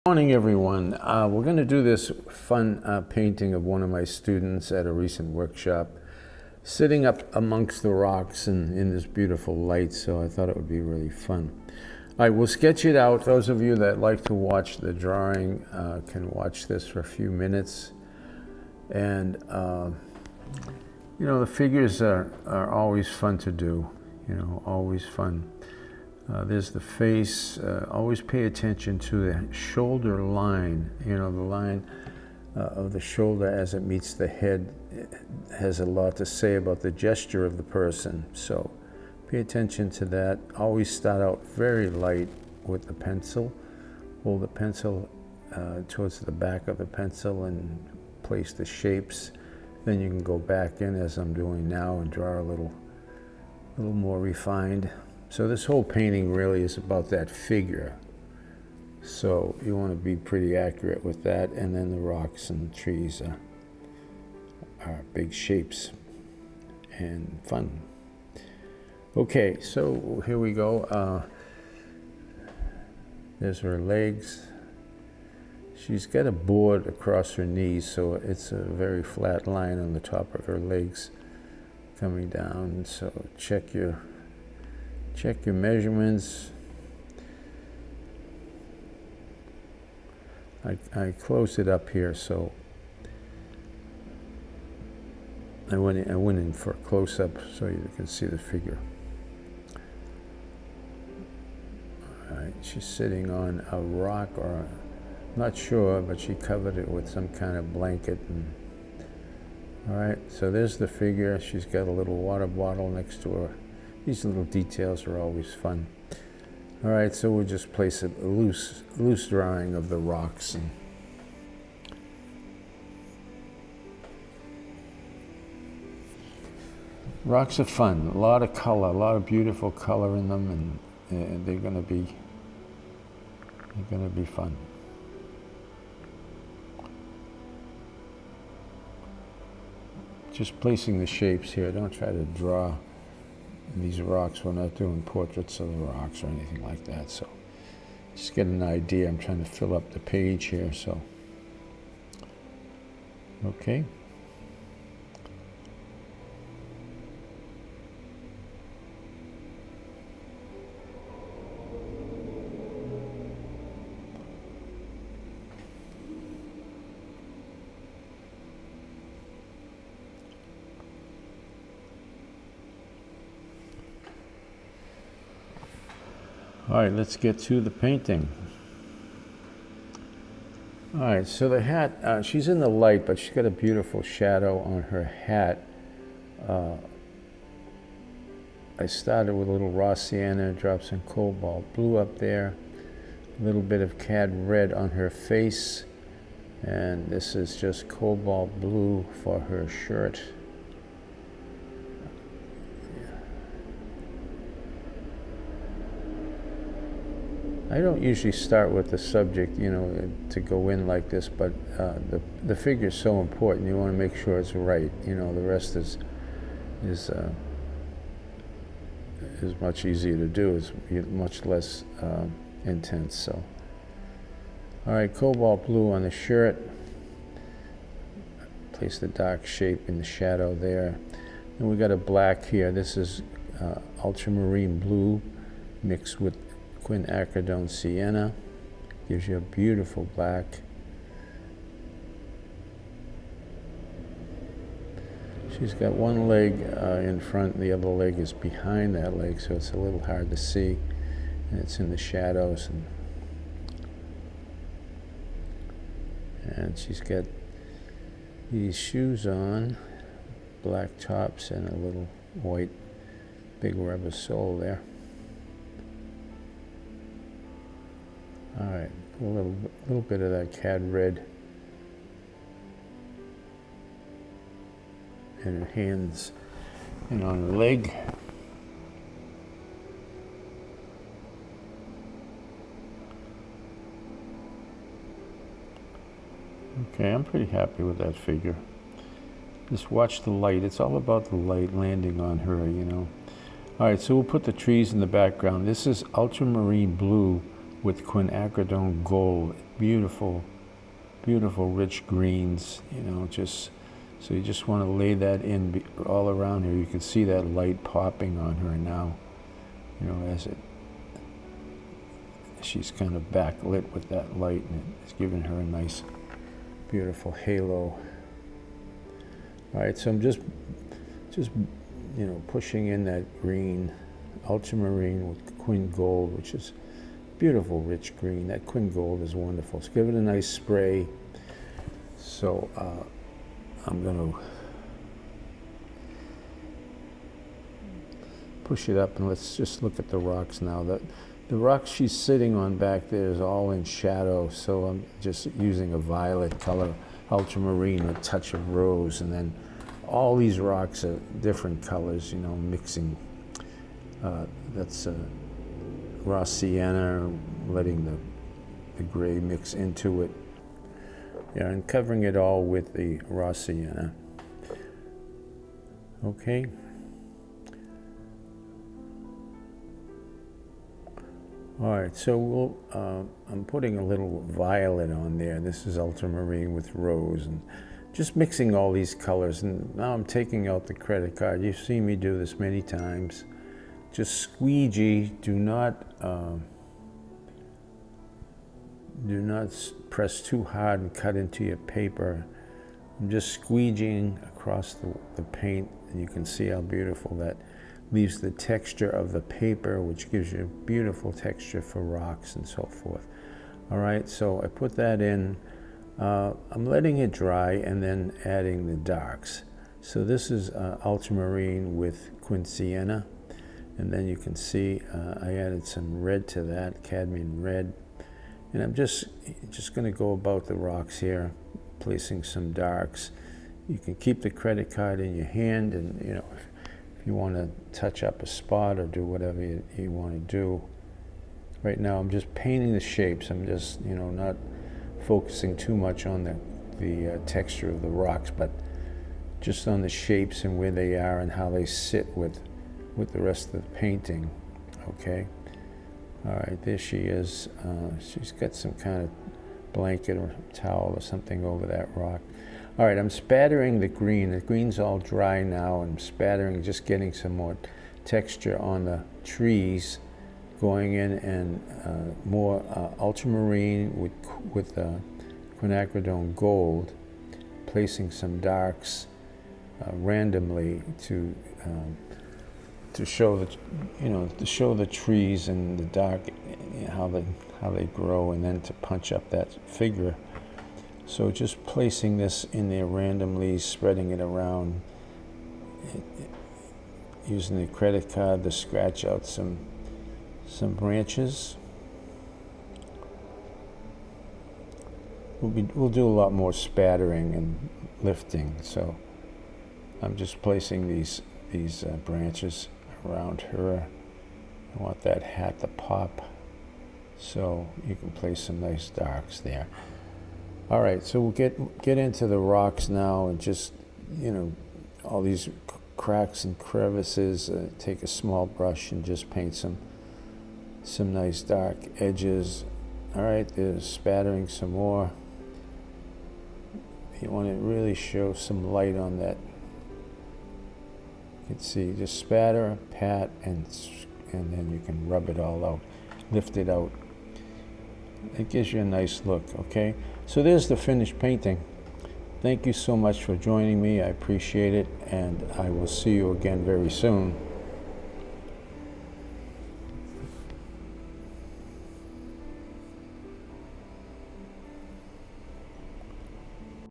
Morning, everyone. We're going to do this fun painting of one of my students at a recent workshop, sitting up amongst the rocks and in this beautiful light, so I thought it would be really fun. All right, we'll sketch it out. Those of you that like to watch the drawing can watch this for a few minutes. And, you know, the figures are always fun to do, you know, always fun. There's the face. Always pay attention to the shoulder line. You know, the line of the shoulder as it meets the head has a lot to say about the gesture of the person. So pay attention to that. Always start out very light with the pencil. Hold the pencil towards the back of the pencil and place the shapes. Then you can go back in, as I'm doing now, and draw a little more refined. So this whole painting really is about that figure. So you want to be pretty accurate with that, and then the rocks and the trees are big shapes and fun. Okay, so here we go. There's her legs. She's got a board across her knees, so it's a very flat line on the top of her legs coming down. So check your measurements. I closed it up here, so I went in for a close-up so you can see the figure. All right, she's sitting on a rock, or I'm not sure, but she covered it with some kind of blanket. And all right, so there's the figure. She's got a little water bottle next to her. These little details are always fun. All right, so we'll just place a loose drawing of the rocks. And rocks are fun. A lot of color, a lot of beautiful color in them, and they're going to be fun. Just placing the shapes here. Don't try to draw these rocks. We're not doing portraits of the rocks or anything like that, so just get an idea. I'm trying to fill up the page here, so okay. All right, let's get to the painting. All right, so the hat, she's in the light, but she's got a beautiful shadow on her hat. I started with a little raw sienna, dropped some cobalt blue up there, a little bit of cad red on her face, and this is just cobalt blue for her shirt. I don't usually start with the subject, you know, to go in like this, but the figure is so important. You want to make sure it's right. You know, the rest is much easier to do. It's much less intense. So, all right, cobalt blue on the shirt. Place the dark shape in the shadow there, and we got a black here. This is ultramarine blue mixed with quinacridone sienna. Gives you a beautiful black. She's got one leg in front, and the other leg is behind that leg, so it's a little hard to see, and it's in the shadows. And she's got these shoes on, black tops and a little white big rubber sole there. All right, a little bit of that cad red in her hands and on her leg. Okay, I'm pretty happy with that figure. Just watch the light. It's all about the light landing on her, you know. All right, so we'll put the trees in the background. This is ultramarine blue with quinacridone gold. Beautiful, beautiful rich greens, you know, just, so you just want to lay that in all around her. You can see that light popping on her now, you know, as she's kind of backlit with that light, and it's giving her a nice, beautiful halo. All right, so I'm just, you know, pushing in that green, ultramarine with quin gold, which is beautiful, rich green. That quin gold is wonderful. Let's give it a nice spray. So I'm going to push it up, and let's just look at the rocks now. The rock she's sitting on back there is all in shadow, so I'm just using a violet color, ultramarine, a touch of rose, and then all these rocks are different colors, you know, mixing. That's raw sienna, letting the gray mix into it. Yeah, and covering it all with the raw sienna. Okay. All right, so I'm putting a little violet on there. This is ultramarine with rose, and just mixing all these colors. And now I'm taking out the credit card. You've seen me do this many times. Just squeegee. Do not press too hard and cut into your paper. I'm just squeegeeing across the paint, and you can see how beautiful that leaves the texture of the paper, which gives you a beautiful texture for rocks and so forth. All right, so I put that in. I'm letting it dry and then adding the darks. So this is ultramarine with quin sienna, and then you can see I added some red to that, cadmium red, and I'm just going to go about the rocks here, placing some darks. You can keep the credit card in your hand, and you know, if you want to touch up a spot or do whatever you want to do. Right now I'm just painting the shapes. I'm just, you know, not focusing too much on the texture of the rocks, but just on the shapes and where they are and how they sit with the rest of the painting. Okay. All right, there she is. She's got some kind of blanket or towel or something over that rock. All right, I'm spattering the green. The green's all dry now. I'm spattering, just getting some more texture on the trees, going in, and more ultramarine with quinacridone gold, placing some darks randomly to show the, you know, to show the trees and the dark, how they grow, and then to punch up that figure. So just placing this in there randomly, spreading it around, using the credit card to scratch out some branches. We'll do a lot more spattering and lifting. So I'm just placing these branches around her. I want that hat to pop, so you can place some nice darks there. All right, so we'll get into the rocks now, and just, you know, all these cracks and crevices. Take a small brush and just paint some nice dark edges. All right, there's spattering some more. You want to really show some light on that. You can see, just spatter, pat, and then you can rub it all out, lift it out. It gives you a nice look. Okay, so there's the finished painting. Thank you so much for joining me. I appreciate it, and I will see you again very soon.